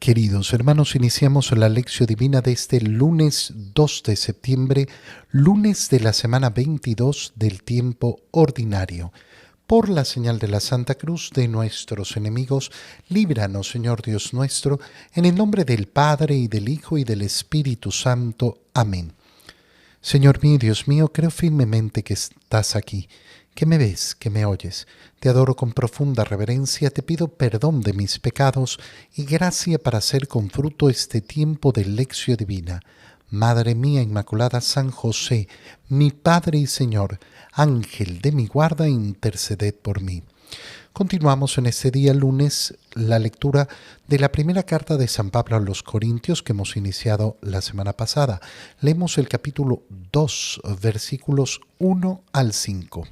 Queridos hermanos, iniciamos la lección divina de este lunes 2 de septiembre, lunes de la semana 22 del tiempo ordinario. Por la señal de la Santa Cruz de nuestros enemigos, líbranos, Señor Dios nuestro, en el nombre del Padre, y del Hijo, y del Espíritu Santo. Amén. Señor mío, Dios mío, creo firmemente que estás aquí, que me ves, que me oyes. Te adoro con profunda reverencia, te pido perdón de mis pecados y gracia para hacer con fruto este tiempo de lección divina. Madre mía Inmaculada, San José, mi Padre y Señor, Ángel de mi guarda, interceded por mí. Continuamos en este día lunes la lectura de la primera carta de San Pablo a los Corintios que hemos iniciado la semana pasada. Leemos el capítulo 2, versículos 1 al 5.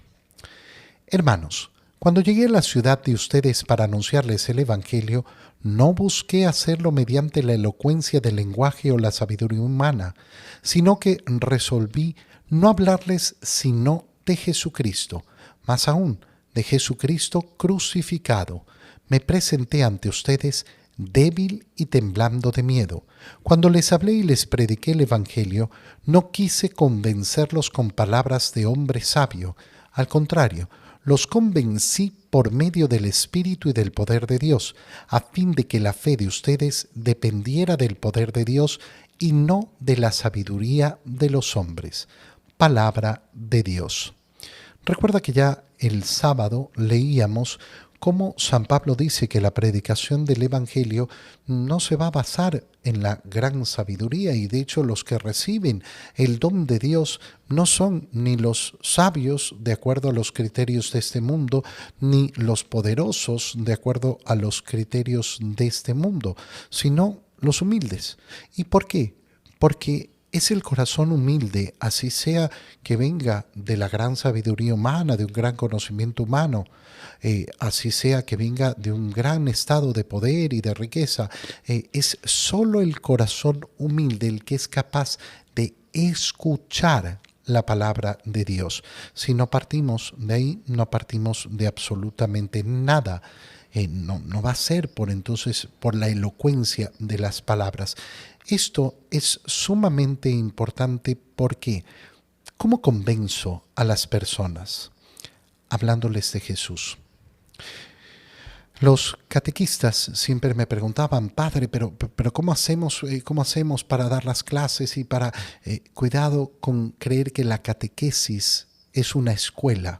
Hermanos, cuando llegué a la ciudad de ustedes para anunciarles el Evangelio, no busqué hacerlo mediante la elocuencia del lenguaje o la sabiduría humana, sino que resolví no hablarles sino de Jesucristo, más aún, de Jesucristo crucificado. Me presenté ante ustedes débil y temblando de miedo. Cuando les hablé y les prediqué el Evangelio, no quise convencerlos con palabras de hombre sabio. Al contrario, los convencí por medio del Espíritu y del poder de Dios, a fin de que la fe de ustedes dependiera del poder de Dios y no de la sabiduría de los hombres. Palabra de Dios. Recuerda que ya el sábado leíamos cómo San Pablo dice que la predicación del Evangelio no se va a basar en la gran sabiduría, y de hecho los que reciben el don de Dios no son ni los sabios de acuerdo a los criterios de este mundo, ni los poderosos de acuerdo a los criterios de este mundo, sino los humildes. ¿Y por qué? Porque es el corazón humilde, así sea que venga de la gran sabiduría humana, de un gran conocimiento humano, así sea que venga de un gran estado de poder y de riqueza. Es solo el corazón humilde el que es capaz de escuchar la palabra de Dios. Si no partimos de ahí, no partimos de absolutamente nada. No va a ser por la elocuencia de las palabras. Esto es sumamente importante porque ¿cómo convenzo a las personas? Hablándoles de Jesús. Los catequistas siempre me preguntaban, padre, pero ¿cómo hacemos para dar las clases y para cuidado con creer que la catequesis es una escuela?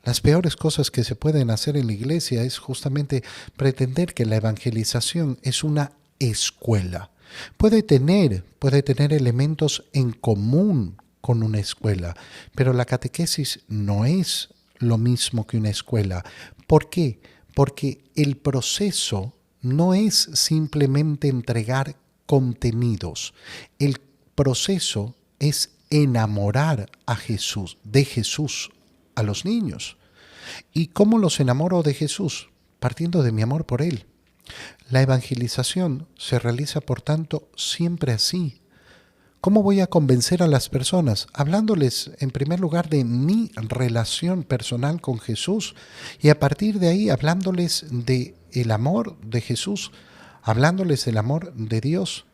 Las peores cosas que se pueden hacer en la iglesia es justamente pretender que la evangelización es una escuela. Puede tener elementos en común con una escuela, pero la catequesis no es lo mismo que una escuela. ¿Por qué? Porque el proceso no es simplemente entregar contenidos. El proceso es enamorar a Jesús, de Jesús, a los niños. ¿Y cómo los enamoro de Jesús? Partiendo de mi amor por Él. La evangelización se realiza, por tanto, siempre así. ¿Cómo voy a convencer a las personas? Hablándoles, en primer lugar, de mi relación personal con Jesús, y a partir de ahí hablándoles de el amor de Jesús, hablándoles del amor de Dios,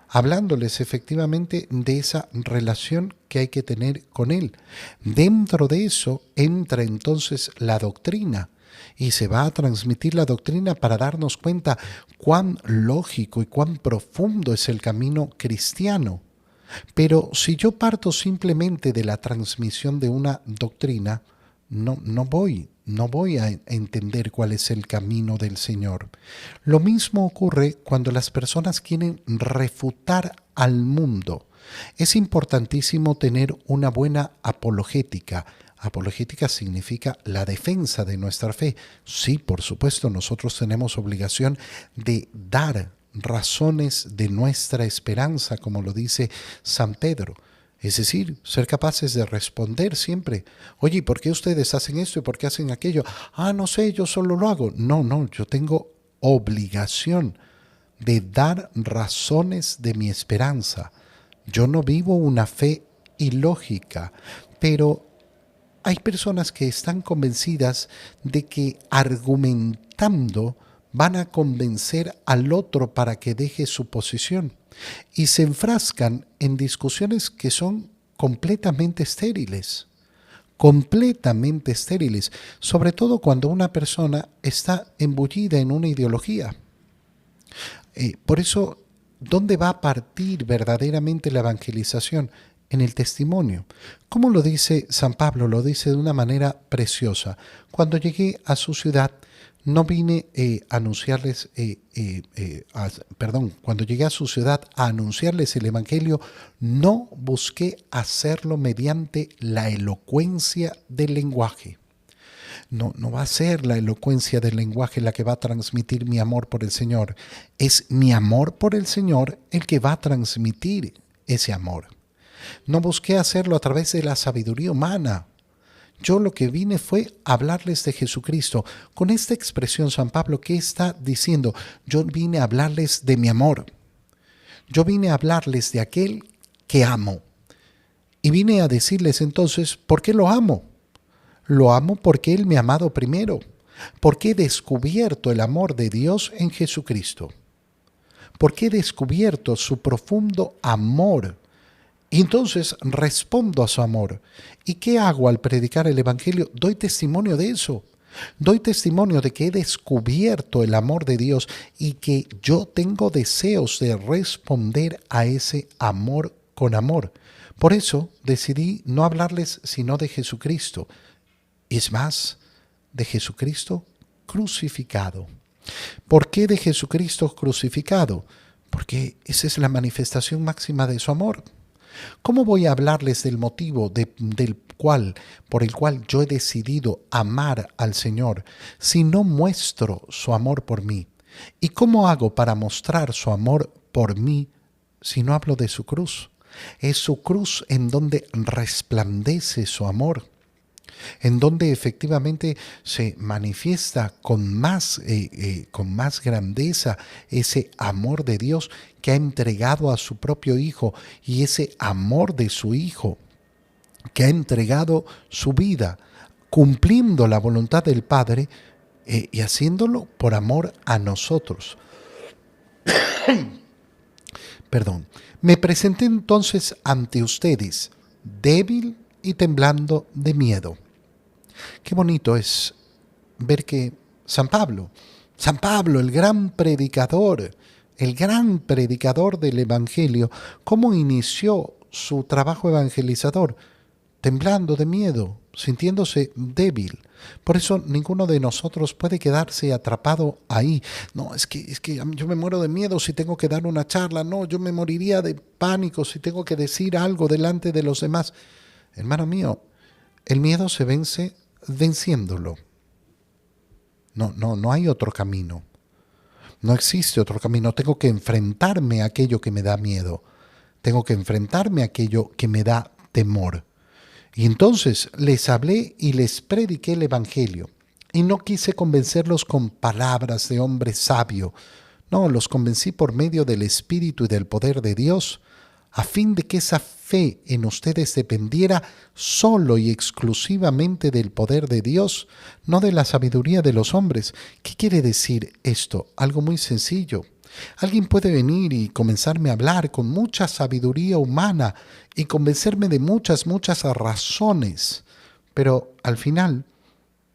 hablándoles efectivamente de esa relación que hay que tener con Él. Dentro de eso entra entonces la doctrina, y se va a transmitir la doctrina para darnos cuenta cuán lógico y cuán profundo es el camino cristiano. Pero si yo parto simplemente de la transmisión de una doctrina, no voy a entender cuál es el camino del Señor. Lo mismo ocurre cuando las personas quieren refutar al mundo. Es importantísimo tener una buena apologética. Apologética significa la defensa de nuestra fe. Sí, por supuesto, nosotros tenemos obligación de dar razones de nuestra esperanza, como lo dice San Pedro. Es decir, ser capaces de responder siempre. Oye, ¿por qué ustedes hacen esto y por qué hacen aquello? No sé, yo solo lo hago. No, yo tengo obligación de dar razones de mi esperanza. Yo no vivo una fe ilógica, pero hay personas que están convencidas de que argumentando van a convencer al otro para que deje su posición y se enfrascan en discusiones que son completamente estériles, sobre todo cuando una persona está embullida en una ideología. Por eso, ¿dónde va a partir verdaderamente la evangelización? En el testimonio. ¿Cómo lo dice San Pablo? Lo dice de una manera preciosa. Cuando llegué a su ciudad, no vine a anunciarles, cuando llegué a su ciudad a anunciarles el Evangelio, no busqué hacerlo mediante la elocuencia del lenguaje. No va a ser la elocuencia del lenguaje la que va a transmitir mi amor por el Señor. Es mi amor por el Señor el que va a transmitir ese amor. No busqué hacerlo a través de la sabiduría humana. Yo lo que vine fue hablarles de Jesucristo. Con esta expresión, San Pablo, ¿qué está diciendo? Yo vine a hablarles de mi amor. Yo vine a hablarles de aquel que amo. Y vine a decirles entonces, ¿por qué lo amo? Lo amo porque Él me ha amado primero, porque he descubierto el amor de Dios en Jesucristo, porque he descubierto su profundo amor. Y entonces respondo a su amor. ¿Y qué hago al predicar el Evangelio? Doy testimonio de eso. Doy testimonio de que he descubierto el amor de Dios y que yo tengo deseos de responder a ese amor con amor. Por eso decidí no hablarles sino de Jesucristo. Es más, de Jesucristo crucificado. ¿Por qué de Jesucristo crucificado? Porque esa es la manifestación máxima de su amor. ¿Cómo voy a hablarles del motivo por el cual yo he decidido amar al Señor si no muestro su amor por mí? ¿Y cómo hago para mostrar su amor por mí si no hablo de su cruz? Es su cruz en donde resplandece su amor, en donde efectivamente se manifiesta con más grandeza ese amor de Dios que ha entregado a su propio Hijo, y ese amor de su Hijo que ha entregado su vida cumpliendo la voluntad del Padre y haciéndolo por amor a nosotros. Perdón. Me presenté entonces ante ustedes, débil y temblando de miedo. Qué bonito es ver que San Pablo, el gran predicador del Evangelio, cómo inició su trabajo evangelizador, temblando de miedo, sintiéndose débil. Por eso ninguno de nosotros puede quedarse atrapado ahí. No, es que yo me muero de miedo si tengo que dar una charla. No, yo me moriría de pánico si tengo que decir algo delante de los demás. Hermano mío, el miedo se vence venciéndolo. No hay otro camino. No existe otro camino. Tengo que enfrentarme a aquello que me da miedo. Tengo que enfrentarme a aquello que me da temor. Y entonces les hablé y les prediqué el Evangelio. Y no quise convencerlos con palabras de hombre sabio. No, los convencí por medio del Espíritu y del poder de Dios, a fin de que esa fe en ustedes dependiera solo y exclusivamente del poder de Dios, no de la sabiduría de los hombres. ¿Qué quiere decir esto? Algo muy sencillo. Alguien puede venir y comenzarme a hablar con mucha sabiduría humana y convencerme de muchas razones, pero al final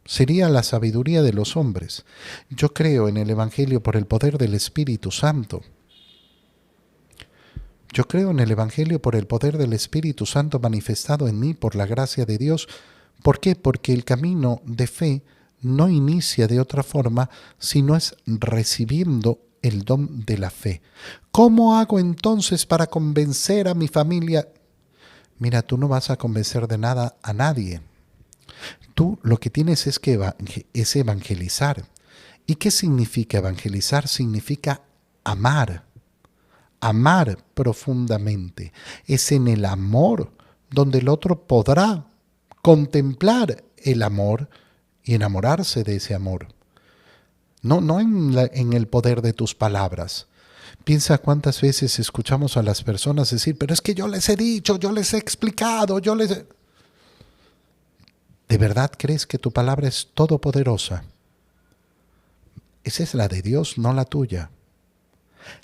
sería la sabiduría de los hombres. Yo creo en el Evangelio por el poder del Espíritu Santo. Yo creo en el Evangelio por el poder del Espíritu Santo manifestado en mí por la gracia de Dios. ¿Por qué? Porque el camino de fe no inicia de otra forma sino es recibiendo el don de la fe. ¿Cómo hago entonces para convencer a mi familia? Mira, tú no vas a convencer de nada a nadie. Tú lo que tienes es es evangelizar. ¿Y qué significa evangelizar? Significa amar. Amar profundamente. Es en el amor donde el otro podrá contemplar el amor y enamorarse de ese amor. No en el poder de tus palabras. Piensa cuántas veces escuchamos a las personas decir, pero es que yo les he dicho, yo les he explicado, ¿De verdad crees que tu palabra es todopoderosa? esa es la de Dios, no la tuya.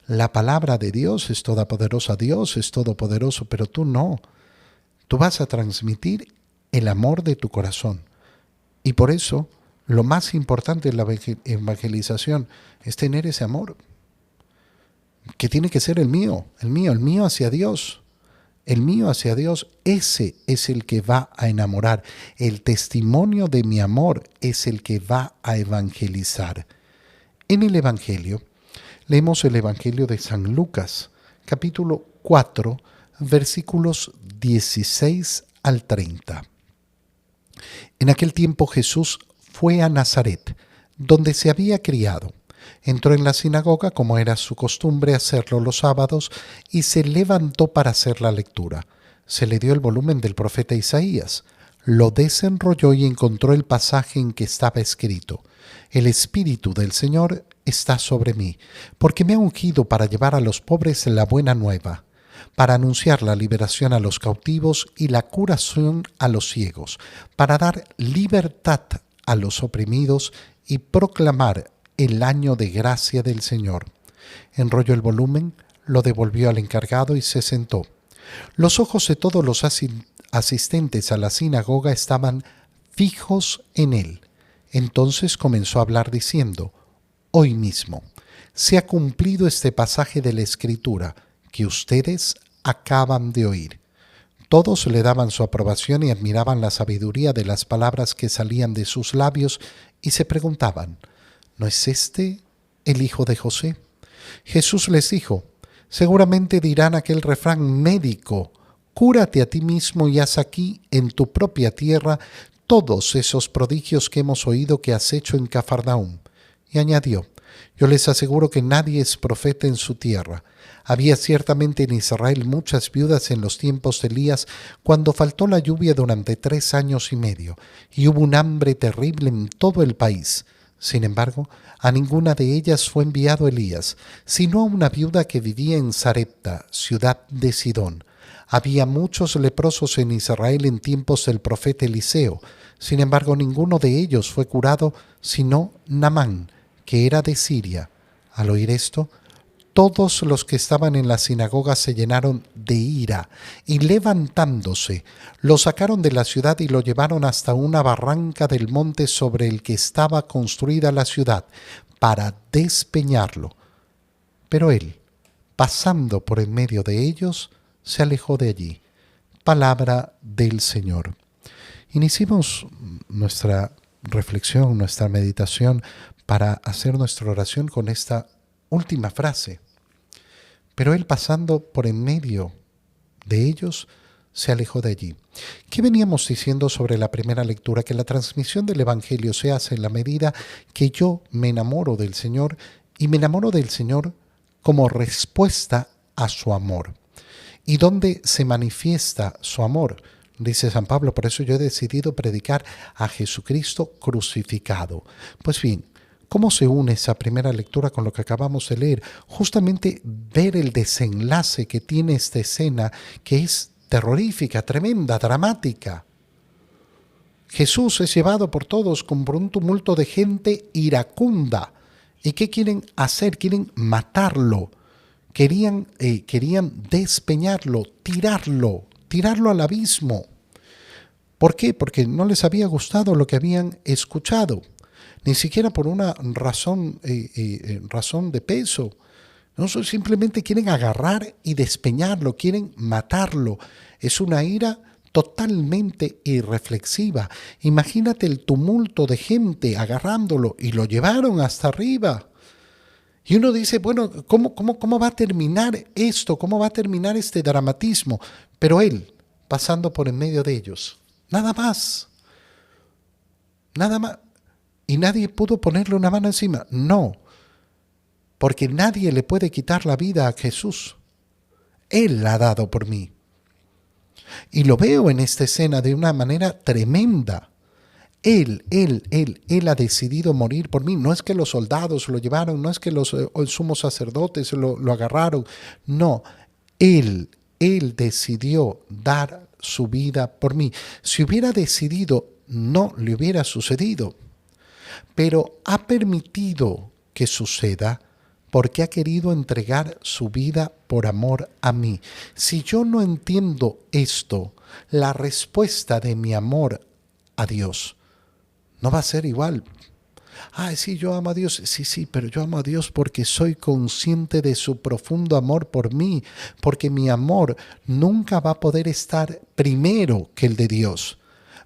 La palabra de Dios es todopoderosa, Dios es todopoderoso, pero tú no. Tú vas a transmitir el amor de tu corazón. Y por eso, lo más importante en la evangelización es tener ese amor, que tiene que ser el mío hacia Dios. El mío hacia Dios, ese es el que va a enamorar. El testimonio de mi amor es el que va a evangelizar. En el Evangelio, leemos el Evangelio de San Lucas, capítulo 4, versículos 16 al 30. En aquel tiempo Jesús fue a Nazaret, donde se había criado. Entró en la sinagoga, como era su costumbre hacerlo los sábados, y se levantó para hacer la lectura. Se le dio el volumen del profeta Isaías. Lo desenrolló y encontró el pasaje en que estaba escrito: El Espíritu del Señor está sobre mí, porque me ha ungido para llevar a los pobres la buena nueva, para anunciar la liberación a los cautivos y la curación a los ciegos, para dar libertad a los oprimidos y proclamar el año de gracia del Señor. Enrolló el volumen, lo devolvió al encargado y se sentó. Los ojos de todos los asistentes a la sinagoga estaban fijos en él. Entonces comenzó a hablar diciendo: Hoy mismo se ha cumplido este pasaje de la Escritura que ustedes acaban de oír. Todos le daban su aprobación y admiraban la sabiduría de las palabras que salían de sus labios y se preguntaban: ¿no es este el hijo de José? Jesús les dijo: seguramente dirán aquel refrán médico: cúrate a ti mismo y haz aquí en tu propia tierra todos esos prodigios que hemos oído que has hecho en Cafarnaúm. Y añadió: yo les aseguro que nadie es profeta en su tierra. Había ciertamente en Israel muchas viudas en los tiempos de Elías, cuando faltó la lluvia durante 3 años y medio, y hubo un hambre terrible en todo el país. Sin embargo, a ninguna de ellas fue enviado Elías, sino a una viuda que vivía en Sarepta, ciudad de Sidón. Había muchos leprosos en Israel en tiempos del profeta Eliseo. Sin embargo, ninguno de ellos fue curado, sino Naamán, que era de Siria. Al oír esto, todos los que estaban en la sinagoga se llenaron de ira y levantándose, lo sacaron de la ciudad y lo llevaron hasta una barranca del monte sobre el que estaba construida la ciudad para despeñarlo. Pero él, pasando por en medio de ellos, se alejó de allí. Palabra del Señor. Iniciemos nuestra reflexión, nuestra meditación para hacer nuestra oración con esta última frase. Pero él, pasando por en medio de ellos, se alejó de allí. ¿Qué veníamos diciendo sobre la primera lectura? Que la transmisión del Evangelio se hace en la medida que yo me enamoro del Señor, y me enamoro del Señor como respuesta a su amor. ¿Y dónde se manifiesta su amor? Dice San Pablo: por eso yo he decidido predicar a Jesucristo crucificado. Pues bien, ¿cómo se une esa primera lectura con lo que acabamos de leer? Justamente ver el desenlace que tiene esta escena, que es terrorífica, tremenda, dramática. Jesús es llevado por todos por un tumulto de gente iracunda. ¿Y qué quieren hacer? Quieren matarlo. Querían despeñarlo, tirarlo al abismo. ¿Por qué? Porque no les había gustado lo que habían escuchado. Ni siquiera por una razón de peso. No, simplemente quieren agarrar y despeñarlo, quieren matarlo. Es una ira totalmente irreflexiva. Imagínate el tumulto de gente agarrándolo y lo llevaron hasta arriba. Y uno dice, bueno, ¿cómo va a terminar esto? ¿Cómo va a terminar este dramatismo? Pero él, pasando por en medio de ellos, nada más. Nada más. Y nadie pudo ponerle una mano encima. No, porque nadie le puede quitar la vida a Jesús. Él la ha dado por mí. Y lo veo en esta escena de una manera tremenda. Él ha decidido morir por mí. No es que los soldados lo llevaron, no es que los sumos sacerdotes lo agarraron. No, Él decidió dar su vida por mí. Si hubiera decidido, no le hubiera sucedido. Pero ha permitido que suceda porque ha querido entregar su vida por amor a mí. Si yo no entiendo esto, la respuesta de mi amor a Dios no va a ser igual. Sí, yo amo a Dios. Sí, pero yo amo a Dios porque soy consciente de su profundo amor por mí, porque mi amor nunca va a poder estar primero que el de Dios.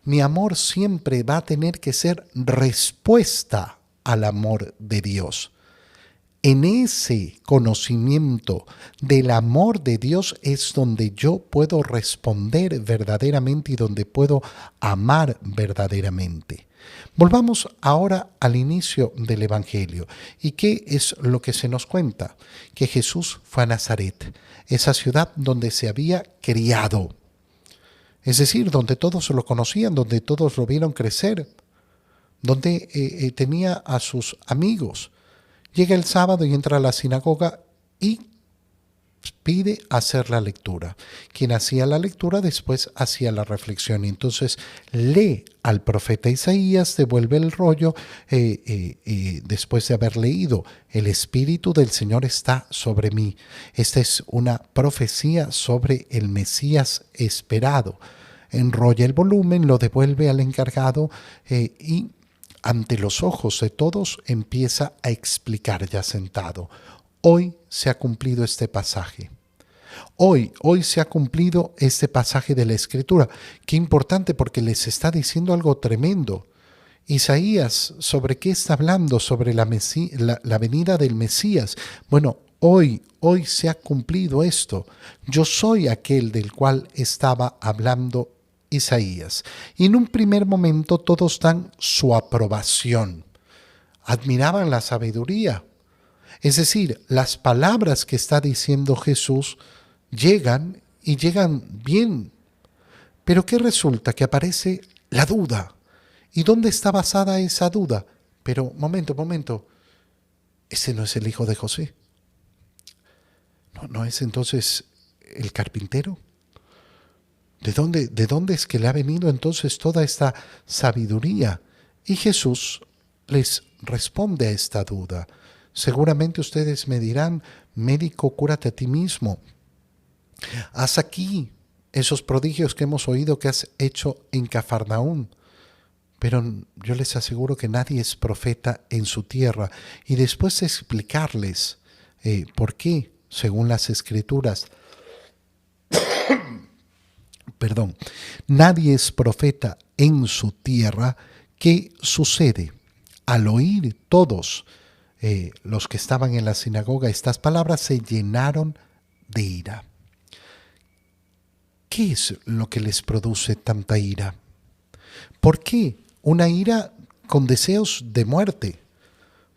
Mi amor siempre va a tener que ser respuesta al amor de Dios. En ese conocimiento del amor de Dios es donde yo puedo responder verdaderamente y donde puedo amar verdaderamente. Volvamos ahora al inicio del Evangelio. ¿Y qué es lo que se nos cuenta? Que Jesús fue a Nazaret, esa ciudad donde se había criado. Es decir, donde todos lo conocían, donde todos lo vieron crecer, donde tenía a sus amigos. Llega el sábado y entra a la sinagoga y pide hacer la lectura. Quien hacía la lectura después hacía la reflexión. Y entonces lee al profeta Isaías, devuelve el rollo después de haber leído. El Espíritu del Señor está sobre mí. Esta es una profecía sobre el Mesías esperado. Enrolla el volumen, lo devuelve al encargado y ante los ojos de todos empieza a explicar ya sentado. Hoy se ha cumplido este pasaje. Hoy se ha cumplido este pasaje de la Escritura. Qué importante porque les está diciendo algo tremendo. Isaías, ¿sobre qué está hablando? Sobre la venida del Mesías. Bueno, hoy se ha cumplido esto. Yo soy aquel del cual estaba hablando Isaías. Y en un primer momento todos dan su aprobación. Admiraban la sabiduría. Es decir, las palabras que está diciendo Jesús llegan y llegan bien. Pero ¿qué resulta? Que aparece la duda. ¿Y dónde está basada esa duda? Pero, momento, ese no es el hijo de José. ¿No es entonces el carpintero? ¿De dónde es que le ha venido entonces toda esta sabiduría? Y Jesús les responde a esta duda. Seguramente ustedes me dirán, médico, cúrate a ti mismo. Haz aquí esos prodigios que hemos oído que has hecho en Cafarnaúm. Pero yo les aseguro que nadie es profeta en su tierra. Y después de explicarles por qué, según las Escrituras, nadie es profeta en su tierra, ¿qué sucede? Al oír todos los que estaban en la sinagoga estas palabras, se llenaron de ira. ¿Qué es lo que les produce tanta ira? ¿Por qué? Una ira con deseos de muerte.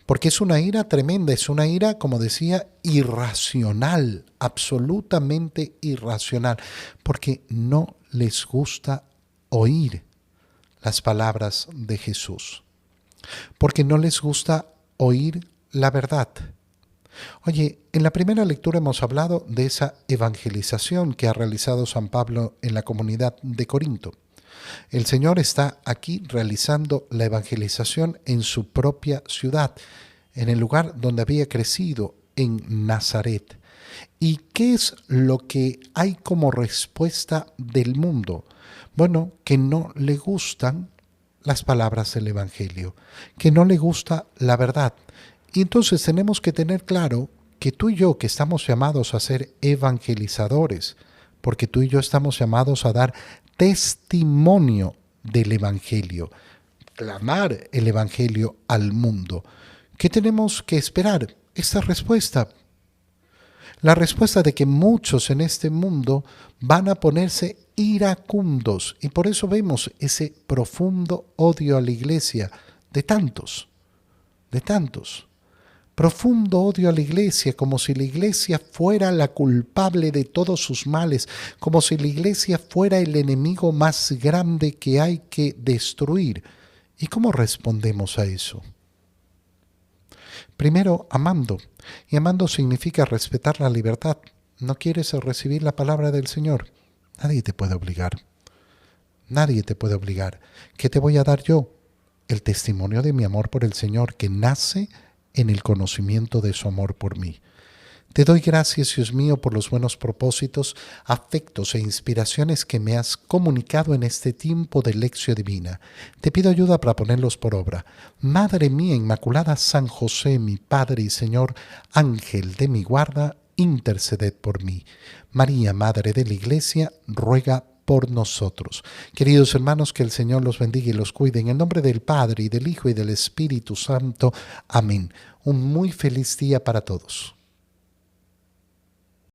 Porque es una ira tremenda, es una ira, como decía, irracional, absolutamente irracional, porque no les gusta oír las palabras de Jesús, porque no les gusta oír la verdad. Oye, en la primera lectura hemos hablado de esa evangelización que ha realizado San Pablo en la comunidad de Corinto. El Señor está aquí realizando la evangelización en su propia ciudad, en el lugar donde había crecido, en Nazaret. ¿Y qué es lo que hay como respuesta del mundo? Bueno, que no le gustan las palabras del Evangelio, que no le gusta la verdad. Y entonces tenemos que tener claro que tú y yo, que estamos llamados a ser evangelizadores, porque tú y yo estamos llamados a dar testimonio del Evangelio, clamar el Evangelio al mundo. ¿Qué tenemos que esperar? Esta respuesta. La respuesta de que muchos en este mundo van a ponerse iracundos y por eso vemos ese profundo odio a la iglesia de tantos. Profundo odio a la iglesia, como si la iglesia fuera la culpable de todos sus males, como si la iglesia fuera el enemigo más grande que hay que destruir. ¿Y cómo respondemos a eso? Primero, amando. Y amando significa respetar la libertad. ¿No quieres recibir la palabra del Señor? Nadie te puede obligar. Nadie te puede obligar. ¿Qué te voy a dar yo? El testimonio de mi amor por el Señor que nace en el conocimiento de su amor por mí. Te doy gracias, Dios mío, por los buenos propósitos, afectos e inspiraciones que me has comunicado en este tiempo de lección divina. Te pido ayuda para ponerlos por obra. Madre mía Inmaculada, San José, mi Padre y Señor, Ángel de mi guarda, interceded por mí. María, Madre de la Iglesia, ruega por nosotros. Queridos hermanos, que el Señor los bendiga y los cuide. En el nombre del Padre, y del Hijo, y del Espíritu Santo. Amén. Un muy feliz día para todos.